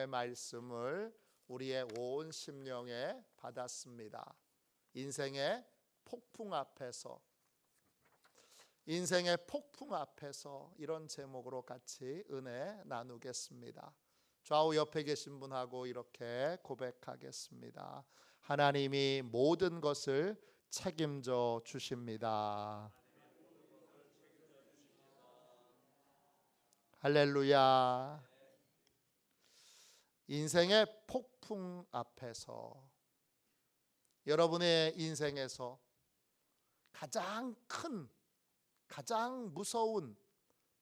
말씀을 우리의 온 심령에 받았습니다. 인생의 폭풍 앞에서 이런 제목으로 같이 은혜 나누겠습니다. 좌우 옆에 계신 분하고 이렇게 고백하겠습니다. 하나님이 모든 것을 책임져 주십니다. 할렐루야. 인생의 폭풍 앞에서, 여러분의 인생에서 가장 큰, 가장 무서운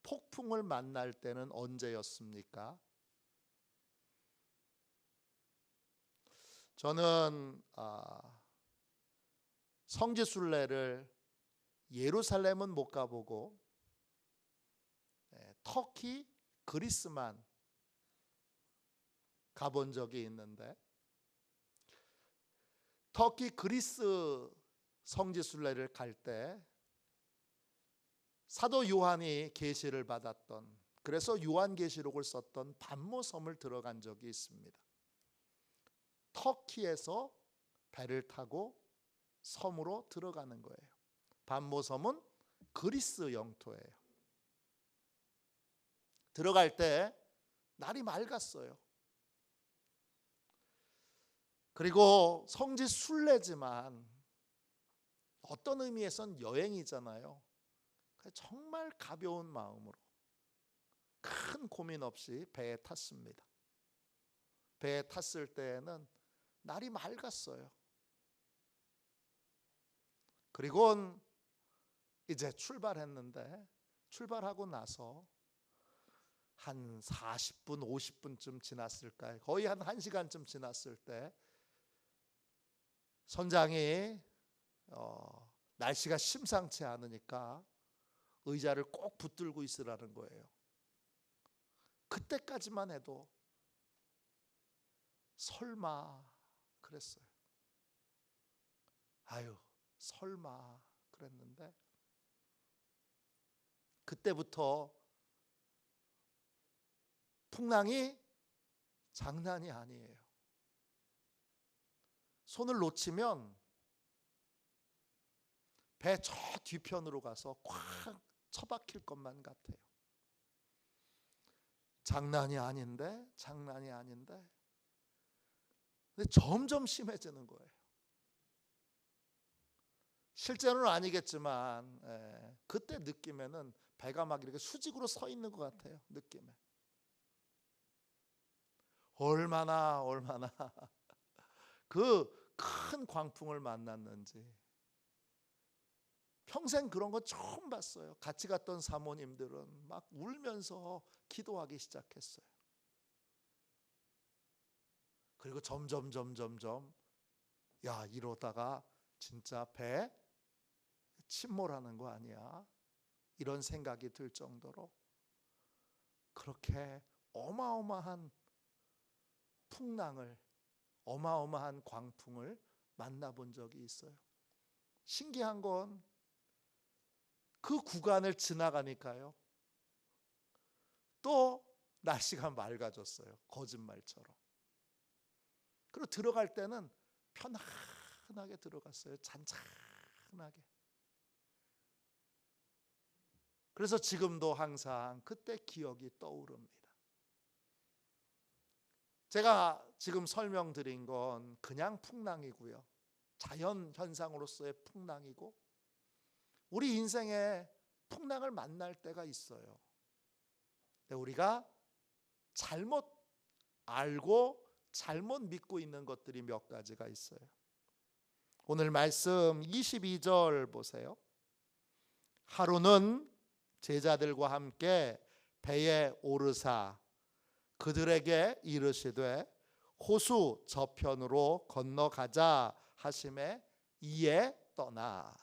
폭풍을 만날 때는 언제였습니까? 저는 성지순례를 예루살렘은 못 가보고 터키, 그리스만 가본 적이 있는데, 터키 그리스 성지순례를 갈 때 사도 요한이 계시를 받았던, 그래서 요한계시록을 썼던 반모섬을 들어간 적이 있습니다. 터키에서 배를 타고 섬으로 들어가는 거예요. 반모섬은 그리스 영토예요. 들어갈 때 날이 맑았어요. 그리고 성지 순례지만 어떤 의미에선 여행이잖아요. 정말 가벼운 마음으로 큰 고민 없이 배에 탔습니다. 배에 탔을 때에는 날이 맑았어요. 그리고 이제 출발했는데, 출발하고 나서 한 40분, 50분쯤 지났을까요? 거의 한 1시간쯤 지났을 때 선장이 날씨가 심상치 않으니까 의자를 꼭 붙들고 있으라는 거예요. 그때까지만 해도 설마 그랬어요. 아유, 설마 그랬는데 그때부터 풍랑이 장난이 아니에요. 손을 놓치면 배 저 뒤편으로 가서 꽉 처박힐 것만 같아요. 장난이 아닌데 근데 점점 심해지는 거예요. 실제로는 아니겠지만 그때 느낌에는 배가 막 이렇게 수직으로 서 있는 것 같아요. 느낌에 얼마나 그 큰 광풍을 만났는지. 평생 그런 거 처음 봤어요. 같이 갔던 사모님들은 막 울면서 기도하기 시작했어요. 그리고 점점 야, 이러다가 진짜 배 침몰하는 거 아니야? 이런 생각이 들 정도로 그렇게 어마어마한 풍랑을, 어마어마한 광풍을 만나본 적이 있어요. 신기한 건 그 구간을 지나가니까요, 또 날씨가 맑아졌어요. 거짓말처럼. 그리고 들어갈 때는 편안하게 들어갔어요. 잔잔하게. 그래서 지금도 항상 그때 기억이 떠오릅니다. 제가 지금 설명드린 건 그냥 풍랑이고요. 자연 현상으로서의 풍랑이고, 우리 인생에 풍랑을 만날 때가 있어요. 근데 우리가 잘못 알고 잘못 믿고 있는 것들이 몇 가지가 있어요. 오늘 말씀 22절 보세요. 하루는 제자들과 함께 배에 오르사 그들에게 이르시되 호수 저편으로 건너가자 하심에 이에 떠나.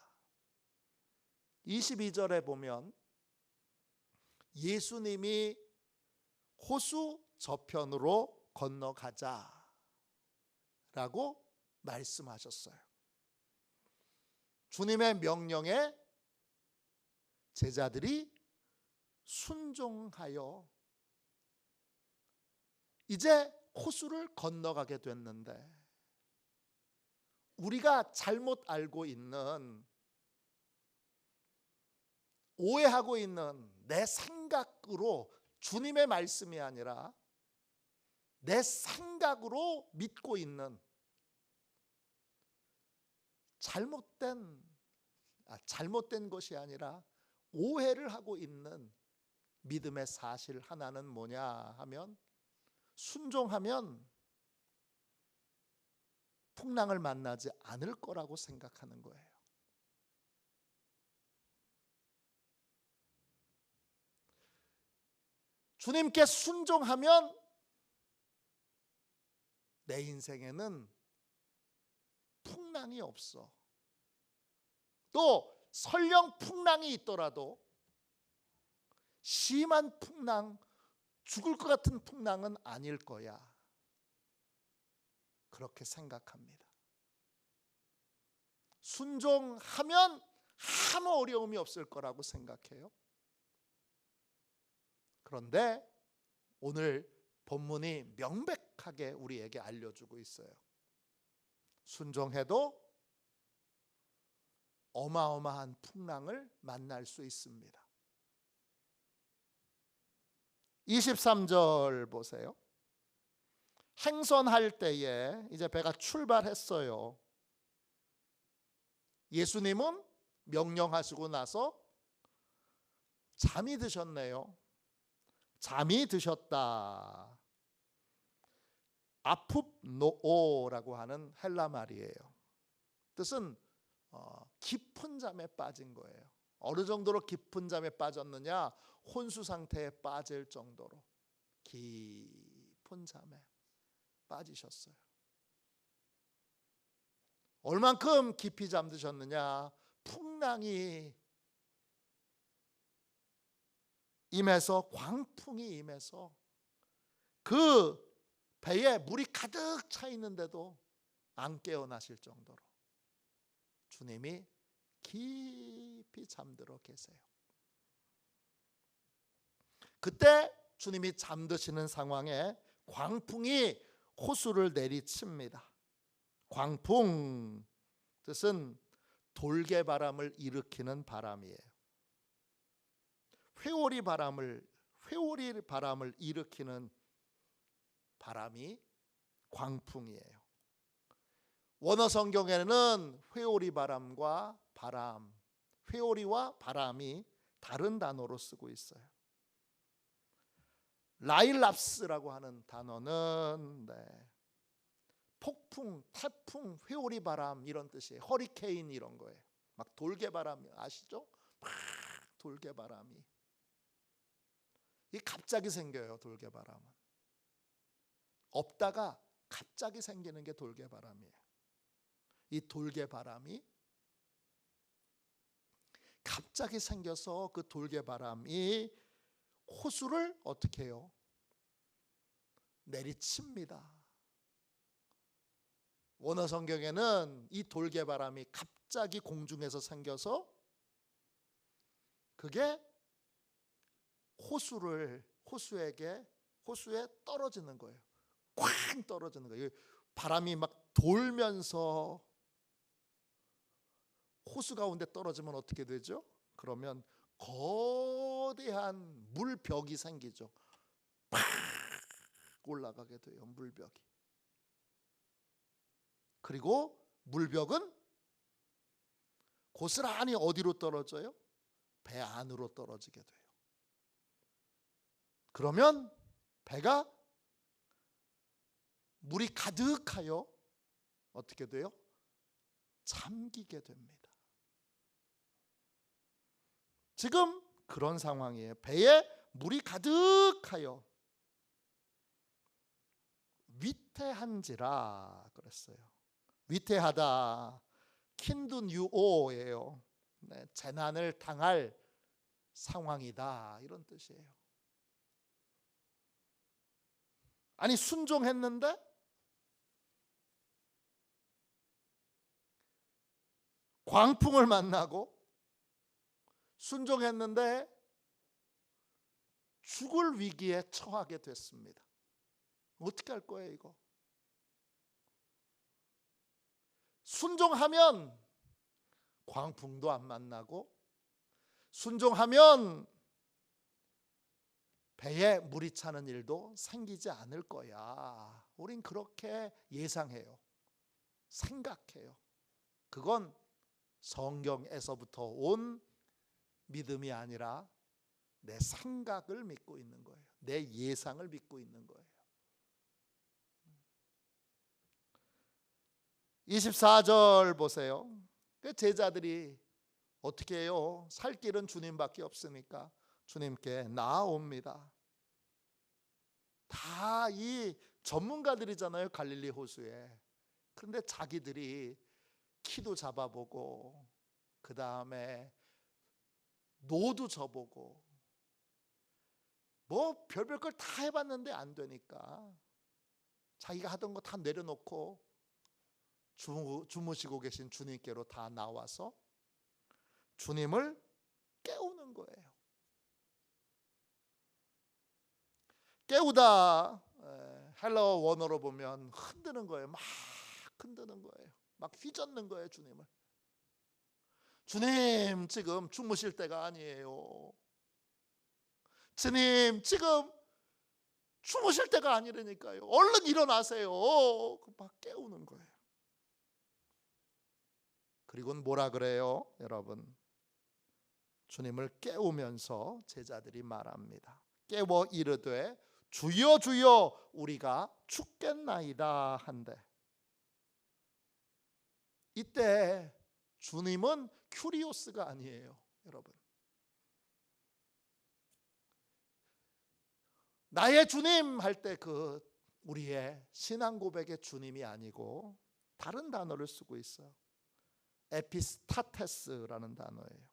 22절에 보면 예수님이 호수 저편으로 건너가자라고 말씀하셨어요. 주님의 명령에 제자들이 순종하여 이제 호수를 건너가게 됐는데, 우리가 잘못 알고 있는, 오해하고 있는 내 생각으로 주님의 말씀이 아니라 내 생각으로 믿고 있는 잘못된 것이 아니라 오해를 하고 있는 믿음의 사실 하나는 뭐냐 하면, 순종하면 풍랑을 만나지 않을 거라고 생각하는 거예요. 주님께 순종하면 내 인생에는 풍랑이 없어. 또 설령 풍랑이 있더라도 심한 풍랑, 죽을 것 같은 풍랑은 아닐 거야, 그렇게 생각합니다. 순종하면 아무 어려움이 없을 거라고 생각해요. 그런데 오늘 본문이 명백하게 우리에게 알려주고 있어요. 순종해도 어마어마한 풍랑을 만날 수 있습니다. 23절 보세요. 행선할 때에 이제 배가 출발했어요. 예수님은 명령하시고 나서 잠이 드셨네요. 잠이 드셨다. 아풉노오라고 하는 헬라 말이에요. 뜻은 깊은 잠에 빠진 거예요. 어느 정도로 깊은 잠에 빠졌느냐, 혼수 상태에 빠질 정도로 깊은 잠에 빠지셨어요. 얼만큼 깊이 잠드셨느냐, 풍랑이 임해서, 광풍이 임해서 그 배에 물이 가득 차 있는데도 안 깨어나실 정도로 주님이 깊이 잠들어 계세요. 그때 주님이 잠드시는 상황에 광풍이 호수를 내리칩니다. 광풍 뜻은 돌개바람을 일으키는 바람이에요. 회오리 바람을 일으키는 바람이 광풍이에요. 원어 성경에는 회오리 바람과 바람, 회오리와 바람이 다른 단어로 쓰고 있어요. 라일랍스라고 하는 단어는 폭풍, 태풍, 회오리 바람 이런 뜻이에요. 허리케인 이런 거예요. 막 돌개바람 아시죠? 막 돌개바람이. 이게 갑자기 생겨요. 돌개바람은 없다가 갑자기 생기는 게 돌개바람이에요. 이 돌개바람이 갑자기 생겨서 그 돌개바람이 호수를 어떻게 해요? 내리칩니다. 원어 성경에는 이 돌개바람이 갑자기 공중에서 생겨서 그게 호수에 떨어지는 거예요. 쾅 떨어지는 거예요. 바람이 막 돌면서 호수 가운데 떨어지면 어떻게 되죠? 그러면 거대한 물벽이 생기죠. 팍 올라가게 돼요. 물벽이. 그리고 물벽은 고스란히 어디로 떨어져요? 배 안으로 떨어지게 돼요. 그러면 배가 물이 가득하여 어떻게 돼요? 잠기게 됩니다. 지금 그런 상황이에요. 배에 물이 가득하여 위태한지라 그랬어요. 위태하다, 킨두뉴오예요. 재난을 당할 상황이다 이런 뜻이에요. 아니 순종했는데 광풍을 만나고, 순종했는데 죽을 위기에 처하게 됐습니다. 어떻게 할 거예요 이거? 순종하면 광풍도 안 만나고, 순종하면 배에 물이 차는 일도 생기지 않을 거야. 우린 그렇게 예상해요. 생각해요. 그건 성경에서부터 온 믿음이 아니라 내 생각을 믿고 있는 거예요. 내 예상을 믿고 있는 거예요. 24절 보세요. 그 제자들이 어떻게 해요? 살 길은 주님밖에 없으니까 주님께 나아옵니다. 다 이 전문가들이잖아요, 갈릴리 호수에. 그런데 자기들이 키도 잡아보고, 그 다음에 노도 져보고, 뭐 별별 걸 다 해봤는데 안 되니까 자기가 하던 거 다 내려놓고 주무시고 계신 주님께로 다 나와서 주님을 깨우는 거예요. 깨우다 헬라어 원어로 보면 흔드는 거예요. 막 흔드는 거예요. 막 휘젓는 거예요, 주님을. 주님, 지금 주무실 때가 아니에요. 주님, 지금 주무실 때가 아니라니까요. 얼른 일어나세요. 막 깨우는 거예요. 그리고는 뭐라 그래요, 여러분? 주님을 깨우면서 제자들이 말합니다. 깨워 이르되 주여 주여 우리가 죽겠나이다 한대. 이때 주님은 큐리오스가 아니에요, 여러분. 나의 주님 할 때 그 우리의 신앙 고백의 주님이 아니고 다른 단어를 쓰고 있어요. 에피스타테스라는 단어예요.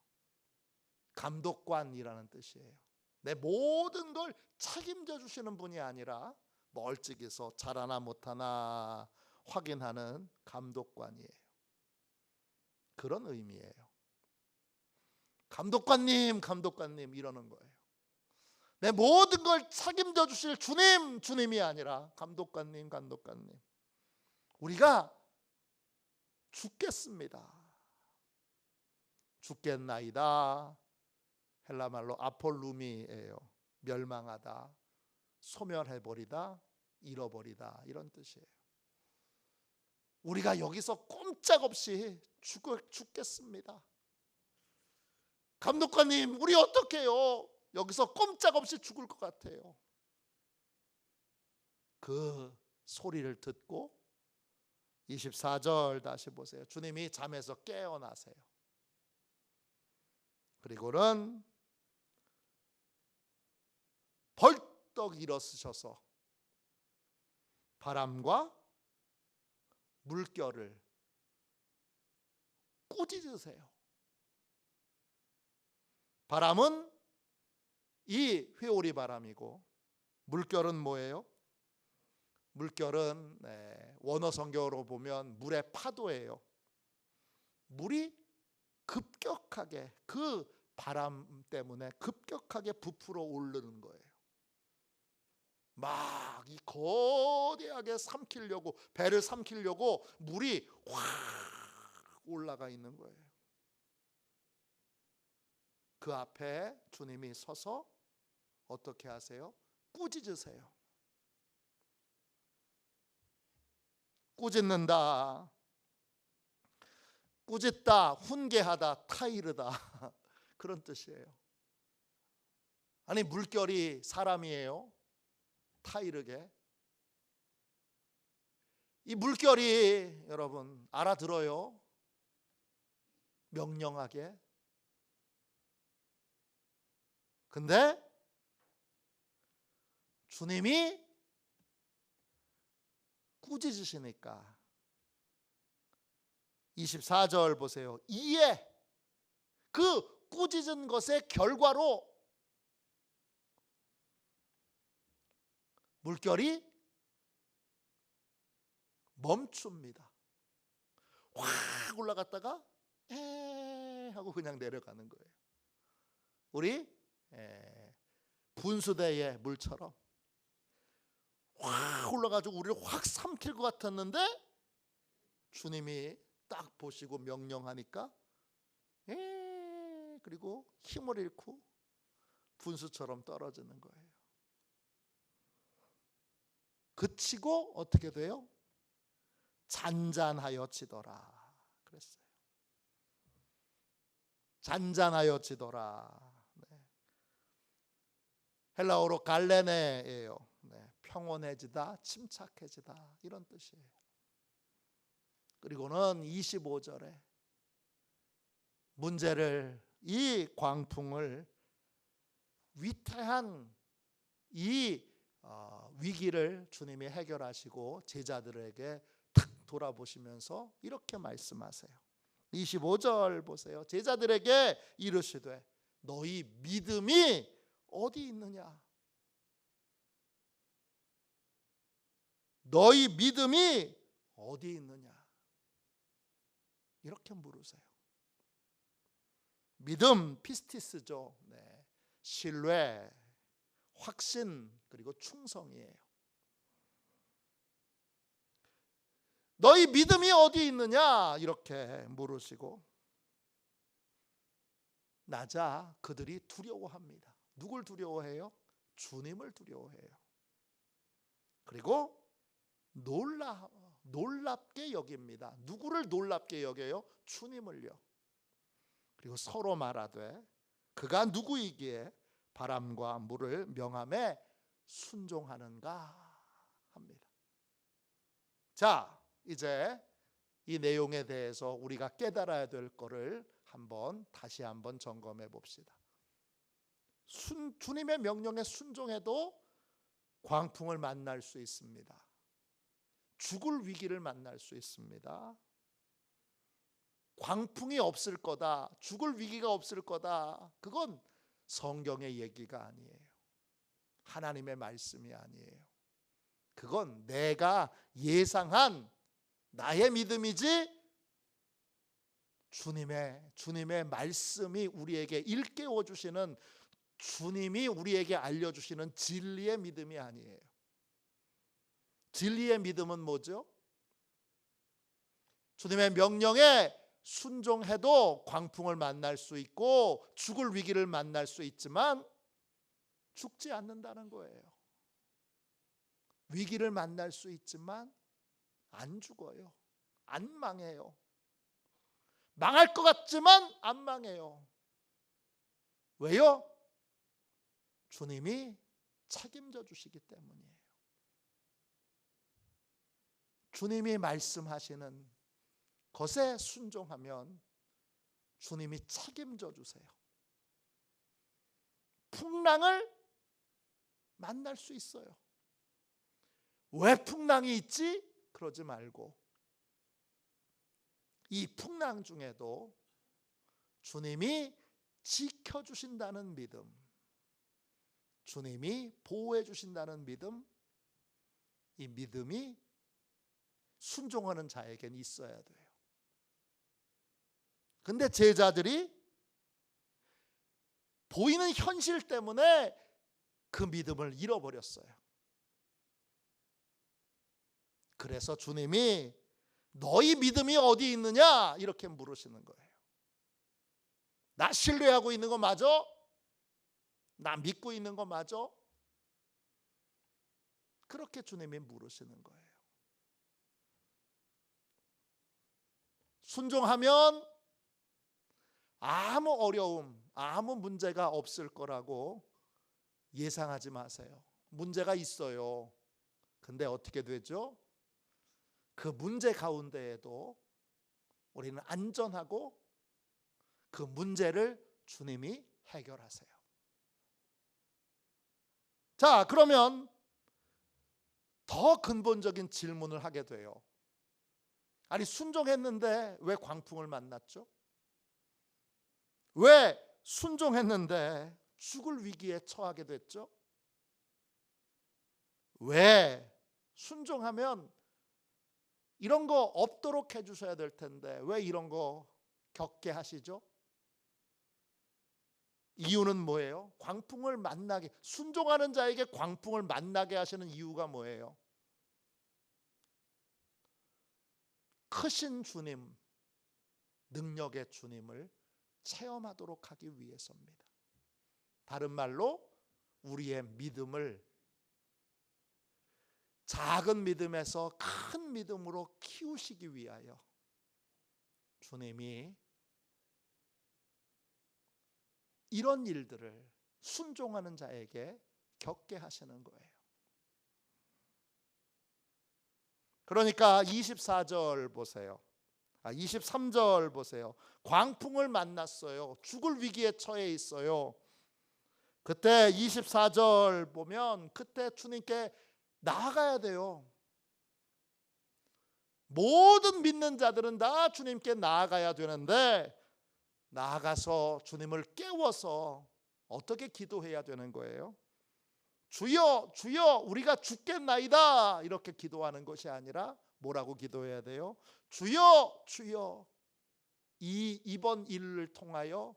감독관이라는 뜻이에요. 내 모든 걸 책임져 주시는 분이 아니라 멀찍이서 잘하나 못하나 확인하는 감독관이에요. 그런 의미예요. 감독관님, 감독관님 이러는 거예요. 내 모든 걸 책임져 주실 주님, 주님이 아니라 감독관님, 감독관님. 우리가 죽겠습니다. 죽겠나이다. 헬라말로 아폴루미예요. 멸망하다, 소멸해버리다, 잃어버리다 이런 뜻이에요. 우리가 여기서 꼼짝없이 죽겠습니다. 감독관님, 우리 어떡해요? 여기서 꼼짝없이 죽을 것 같아요. 그 소리를 듣고 24절 다시 보세요. 주님이 잠에서 깨어나세요. 그리고는 벌떡 일어서셔서 바람과 물결을 꾸짖으세요. 바람은 이 회오리 바람이고, 물결은 뭐예요? 물결은 원어 성경으로 보면 물의 파도예요. 물이 급격하게 그 바람 때문에 급격하게 부풀어 오르는 거예요. 막 이 거대하게 삼키려고, 배를 삼키려고 물이 확 올라가 있는 거예요. 그 앞에 주님이 서서 어떻게 하세요? 꾸짖으세요. 꾸짖는다, 꾸짖다, 훈계하다, 타이르다 그런 뜻이에요. 아니 물결이 사람이에요? 타이르게. 이 물결이 여러분 알아들어요? 명령하게. 근데 주님이 꾸짖으시니까 24절 보세요. 이에 그 꾸짖은 것의 결과로 물결이 멈춥니다. 확 올라갔다가 에 하고 그냥 내려가는 거예요. 우리 분수대의 물처럼 확 올라가지고 우리를 확 삼킬 것 같았는데 주님이 딱 보시고 명령하니까 그리고 힘을 잃고 분수처럼 떨어지는 거예요. 그치고 어떻게 돼요? 잔잔하여 지더라 그랬어요. 잔잔하여 지더라. 네. 헬라어로 갈레네예요. 네. 평온해지다, 침착해지다 이런 뜻이에요. 그리고는 25절에 문제를, 이 광풍을, 위태한 이 위기를 주님이 해결하시고 제자들에게 탁 돌아보시면서 이렇게 말씀하세요. 25절 보세요. 제자들에게 이르시되 너희 믿음이 어디 있느냐? 너희 믿음이 어디 있느냐? 이렇게 물으세요. 믿음, 피스티스죠. 네. 신뢰, 확신, 그리고 충성이에요. 너희 믿음이 어디 있느냐? 이렇게 물으시고 나자 그들이 두려워합니다. 누굴 두려워해요? 주님을 두려워해요. 그리고 놀랍게 여깁니다. 누구를 놀랍게 여겨요? 주님을요. 그리고 서로 말하되 그가 누구이기에 바람과 물을 명함에 순종하는가 합니다. 자, 이제 이 내용에 대해서 우리가 깨달아야 될 거를 다시 한번 점검해 봅시다. 주님의 명령에 순종해도 광풍을 만날 수 있습니다. 죽을 위기를 만날 수 있습니다. 광풍이 없을 거다, 죽을 위기가 없을 거다, 그건 성경의 얘기가 아니에요. 하나님의 말씀이 아니에요. 그건 내가 예상한 나의 믿음이지 주님의 말씀이 우리에게 일깨워 주시는, 주님이 우리에게 알려주시는 진리의 믿음이 아니에요. 진리의 믿음은 뭐죠? 주님의 명령에 순종해도 광풍을 만날 수 있고 죽을 위기를 만날 수 있지만 죽지 않는다는 거예요. 위기를 만날 수 있지만 안 죽어요. 안 망해요. 망할 것 같지만 안 망해요. 왜요? 주님이 책임져 주시기 때문이에요. 주님이 말씀하시는 것에 순종하면 주님이 책임져 주세요. 풍랑을 만날 수 있어요. 왜 풍랑이 있지? 그러지 말고 이 풍랑 중에도 주님이 지켜주신다는 믿음, 주님이 보호해 주신다는 믿음, 이 믿음이 순종하는 자에게는 있어야 돼요. 근데 제자들이 보이는 현실 때문에 그 믿음을 잃어버렸어요. 그래서 주님이 너희 믿음이 어디 있느냐? 이렇게 물으시는 거예요. 나 신뢰하고 있는 거 맞아? 나 믿고 있는 거 맞아? 그렇게 주님이 물으시는 거예요. 순종하면 아무 어려움, 아무 문제가 없을 거라고 예상하지 마세요. 문제가 있어요. 근데 어떻게 되죠? 그 문제 가운데에도 우리는 안전하고 그 문제를 주님이 해결하세요. 자, 그러면 더 근본적인 질문을 하게 돼요. 아니, 순종했는데 왜 광풍을 만났죠? 왜 순종했는데 죽을 위기에 처하게 됐죠? 왜 순종하면 이런 거 없도록 해주셔야 될 텐데 왜 이런 거 겪게 하시죠? 이유는 뭐예요? 광풍을 만나게, 순종하는 자에게 광풍을 만나게 하시는 이유가 뭐예요? 크신 주님, 능력의 주님을 체험하도록 하기 위해서입니다. 다른 말로 우리의 믿음을 작은 믿음에서 큰 믿음으로 키우시기 위하여 주님이 이런 일들을 순종하는 자에게 겪게 하시는 거예요. 그러니까 24절 보세요. 23절 보세요. 광풍을 만났어요. 죽을 위기에 처해 있어요. 그때 24절 보면 그때 주님께 나아가야 돼요. 모든 믿는 자들은 다 주님께 나아가야 되는데 나아가서 주님을 깨워서 어떻게 기도해야 되는 거예요? 주여 주여 우리가 죽겠나이다 이렇게 기도하는 것이 아니라 뭐라고 기도해야 돼요? 주여 주여 이번 일을 통하여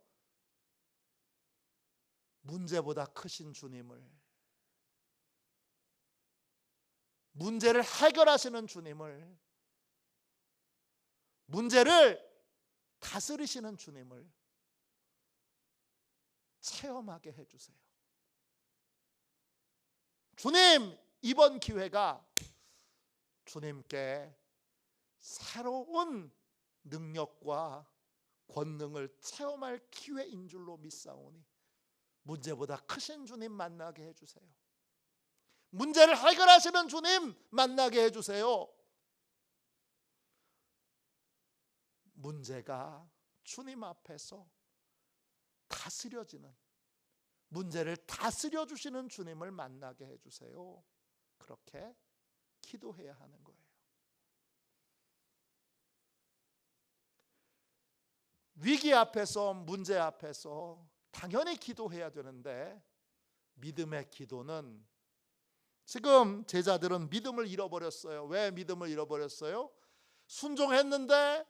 문제보다 크신 주님을, 문제를 해결하시는 주님을, 문제를 다스리시는 주님을 체험하게 해주세요. 주님, 이번 기회가 주님께 새로운 능력과 권능을 체험할 기회인 줄로 믿사오니 문제보다 크신 주님 만나게 해주세요. 문제를 해결하시는 주님 만나게 해주세요. 문제가 주님 앞에서 다스려지는, 문제를 다스려 주시는 주님을 만나게 해주세요. 그렇게 기도해야 하는 거예요. 위기 앞에서, 문제 앞에서 당연히 기도해야 되는데 믿음의 기도는, 지금 제자들은 믿음을 잃어버렸어요. 왜 믿음을 잃어버렸어요? 순종했는데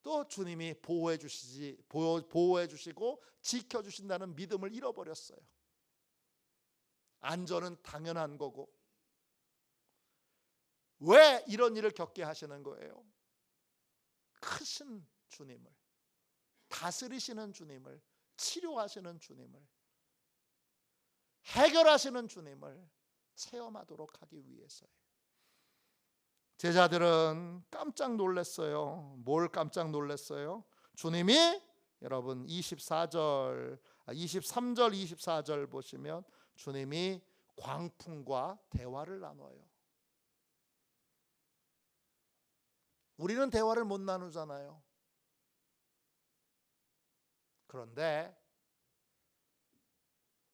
또 주님이 보호해 주시고 지켜 주신다는 믿음을 잃어버렸어요. 안전은 당연한 거고. 왜 이런 일을 겪게 하시는 거예요? 크신 주님을, 다스리시는 주님을, 치료하시는 주님을, 해결하시는 주님을 체험하도록 하기 위해서예요. 제자들은 깜짝 놀랐어요. 뭘 깜짝 놀랐어요? 주님이, 여러분 23절 24절 보시면 주님이 광풍과 대화를 나눠요. 우리는 대화를 못 나누잖아요. 그런데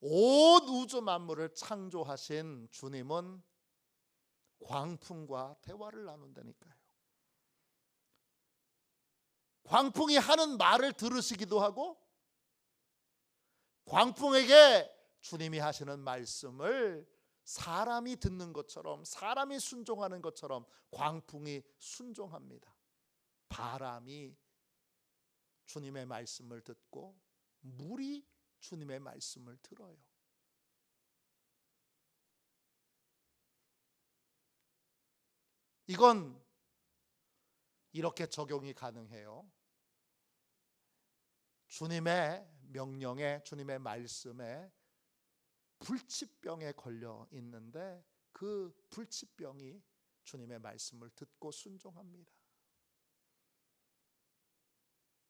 온 우주 만물을 창조하신 주님은 광풍과 대화를 나눈다니까요. 광풍이 하는 말을 들으시기도 하고 광풍에게 주님이 하시는 말씀을 사람이 듣는 것처럼, 사람이 순종하는 것처럼 광풍이 순종합니다. 바람이 주님의 말씀을 듣고 물이 주님의 말씀을 들어요. 이건 이렇게 적용이 가능해요. 주님의 명령에, 주님의 말씀에 불치병에 걸려 있는데 그 불치병이 주님의 말씀을 듣고 순종합니다.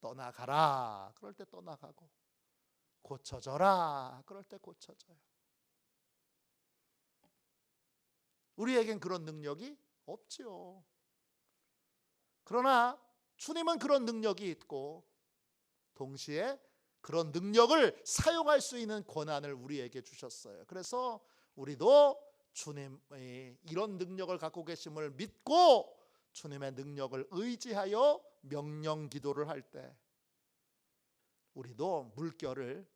떠나가라 그럴 때 떠나가고, 고쳐져라 그럴 때 고쳐져요. 우리에겐 그런 능력이 없지요. 그러나 주님은 그런 능력이 있고 동시에 그런 능력을 사용할 수 있는 권한을 우리에게 주셨어요. 그래서 우리도 주님의 이런 능력을 갖고 계심을 믿고 주님의 능력을 의지하여 명령 기도를 할 때 우리도 물결을,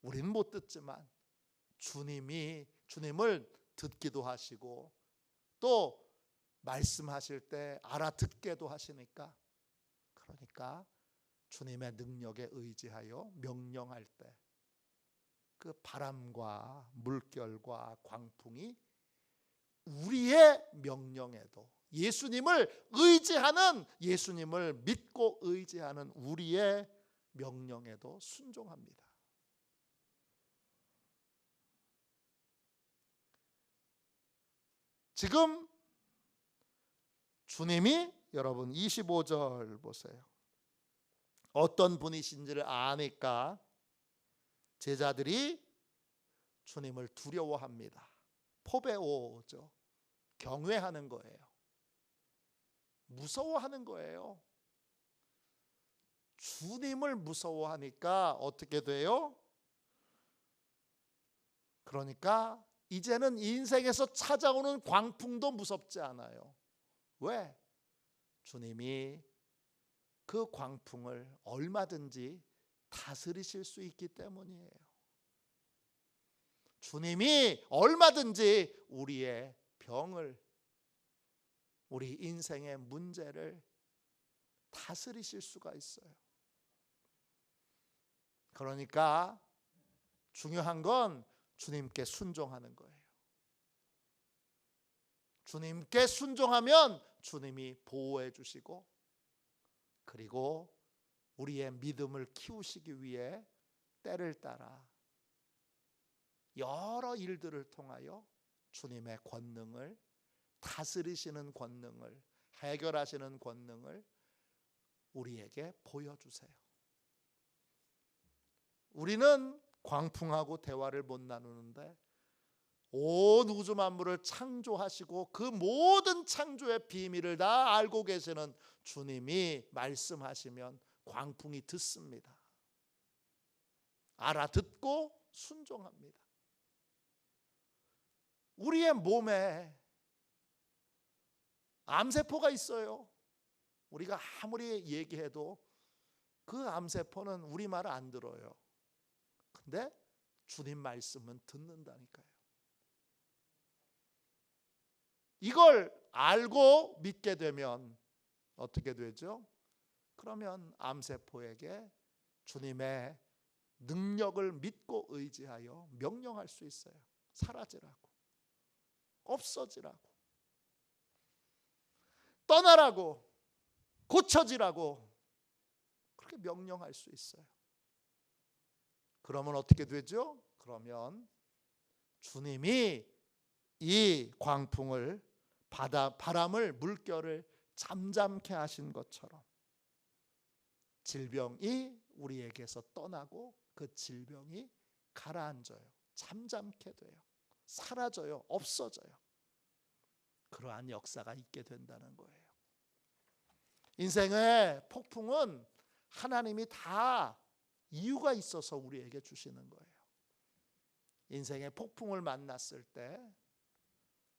우리는 못 듣지만 주님을 듣기도 하시고 또 말씀하실 때 알아듣게도 하시니까, 그러니까 주님의 능력에 의지하여 명령할 때 그 바람과 물결과 광풍이 우리의 명령에도 예수님을 의지하는, 예수님을 믿고 의지하는 우리의 명령에도 순종합니다. 지금 주님이, 여러분 25절 보세요. 어떤 분이신지를 아니까 제자들이 주님을 두려워합니다. 포베오죠. 경외하는 거예요. 무서워하는 거예요. 주님을 무서워하니까 어떻게 돼요? 그러니까 이제는 인생에서 찾아오는 광풍도 무섭지 않아요. 왜? 주님이 그 광풍을 얼마든지 다스리실 수 있기 때문이에요. 주님이 얼마든지 우리의 병을, 우리 인생의 문제를 다스리실 수가 있어요. 그러니까 중요한 건 주님께 순종하는 거예요. 주님께 순종하면 주님이 보호해 주시고, 그리고 우리의 믿음을 키우시기 위해 때를 따라 여러 일들을 통하여 주님의 권능을, 다스리시는 권능을, 해결하시는 권능을 우리에게 보여주세요. 우리는 광풍하고 대화를 못 나누는데 온 우주 만물을 창조하시고 그 모든 창조의 비밀을 다 알고 계시는 주님이 말씀하시면 광풍이 듣습니다. 알아듣고 순종합니다. 우리의 몸에 암세포가 있어요. 우리가 아무리 얘기해도 그 암세포는 우리 말을 안 들어요. 근데 주님 말씀은 듣는다니까요. 이걸 알고 믿게 되면 어떻게 되죠? 그러면 암세포에게 주님의 능력을 믿고 의지하여 명령할 수 있어요. 사라지라고, 없어지라고, 떠나라고, 고쳐지라고 그렇게 명령할 수 있어요. 그러면 어떻게 되죠? 그러면 주님이 이 광풍을, 바람을, 물결을 잠잠케 하신 것처럼 질병이 우리에게서 떠나고 그 질병이 가라앉아요. 잠잠케 돼요. 사라져요. 없어져요. 그러한 역사가 있게 된다는 거예요. 인생의 폭풍은 하나님이 다 이유가 있어서 우리에게 주시는 거예요. 인생의 폭풍을 만났을 때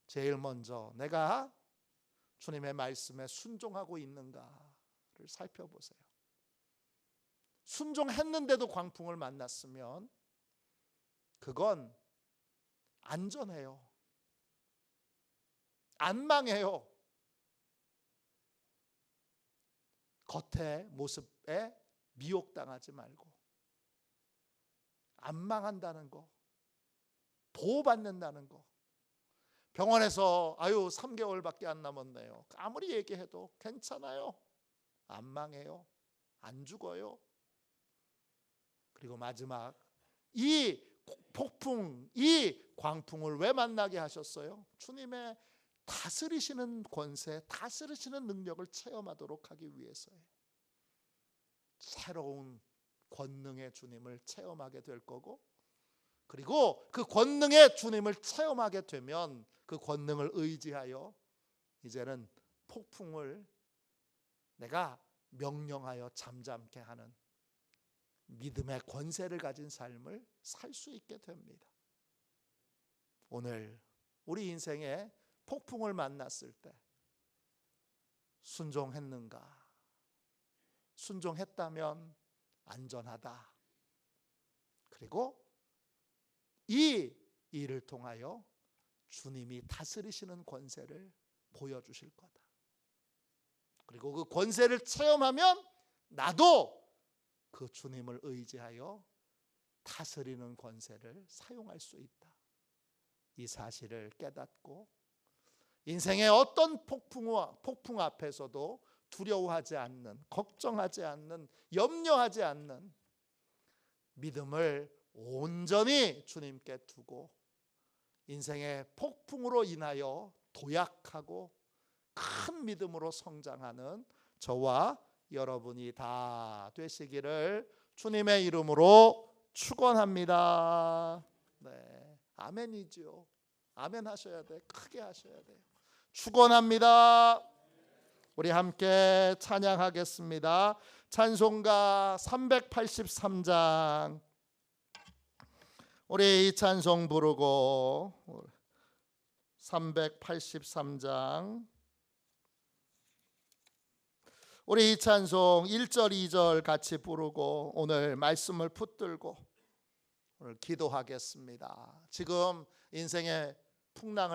제일 먼저 내가 주님의 말씀에 순종하고 있는가를 살펴보세요. 순종했는데도 광풍을 만났으면 그건 안전해요. 안 망해요. 겉의 모습에 미혹당하지 말고 안 망한다는 거, 보호받는다는 거. 병원에서 3개월밖에 안 남았네요. 아무리 얘기해도 괜찮아요. 안 망해요. 안 죽어요. 그리고 마지막, 이 폭풍, 이 광풍을 왜 만나게 하셨어요? 주님의 다스리시는 권세, 다스리시는 능력을 체험하도록 하기 위해서예요. 새로운 권능의 주님을 체험하게 될 거고, 그리고 그 권능의 주님을 체험하게 되면 그 권능을 의지하여 이제는 폭풍을 내가 명령하여 잠잠케 하는 믿음의 권세를 가진 삶을 살 수 있게 됩니다. 오늘 우리 인생에 폭풍을 만났을 때 순종했는가? 순종했다면 안전하다. 그리고 이 일을 통하여 주님이 다스리시는 권세를 보여주실 거다. 그리고 그 권세를 체험하면 나도 그 주님을 의지하여 다스리는 권세를 사용할 수 있다. 이 사실을 깨닫고 인생의 어떤 폭풍 앞에서도 두려워하지 않는, 걱정하지 않는, 염려하지 않는 믿음을 온전히 주님께 두고 인생의 폭풍으로 인하여 도약하고 큰 믿음으로 성장하는 저와 여러분이 다 되시기를 주님의 이름으로 축원합니다. 네, 아멘이죠. 아멘 하셔야 돼. 크게 하셔야 돼요. 축원합니다. 우리 함께 찬양하겠습니다. 찬송가 383장. 우리 이 찬송 부르고 383장. 우리 이 찬송 1절 2절 같이 부르고 오늘 말씀을 붙들고 오늘 기도하겠습니다. 지금 인생의 풍랑을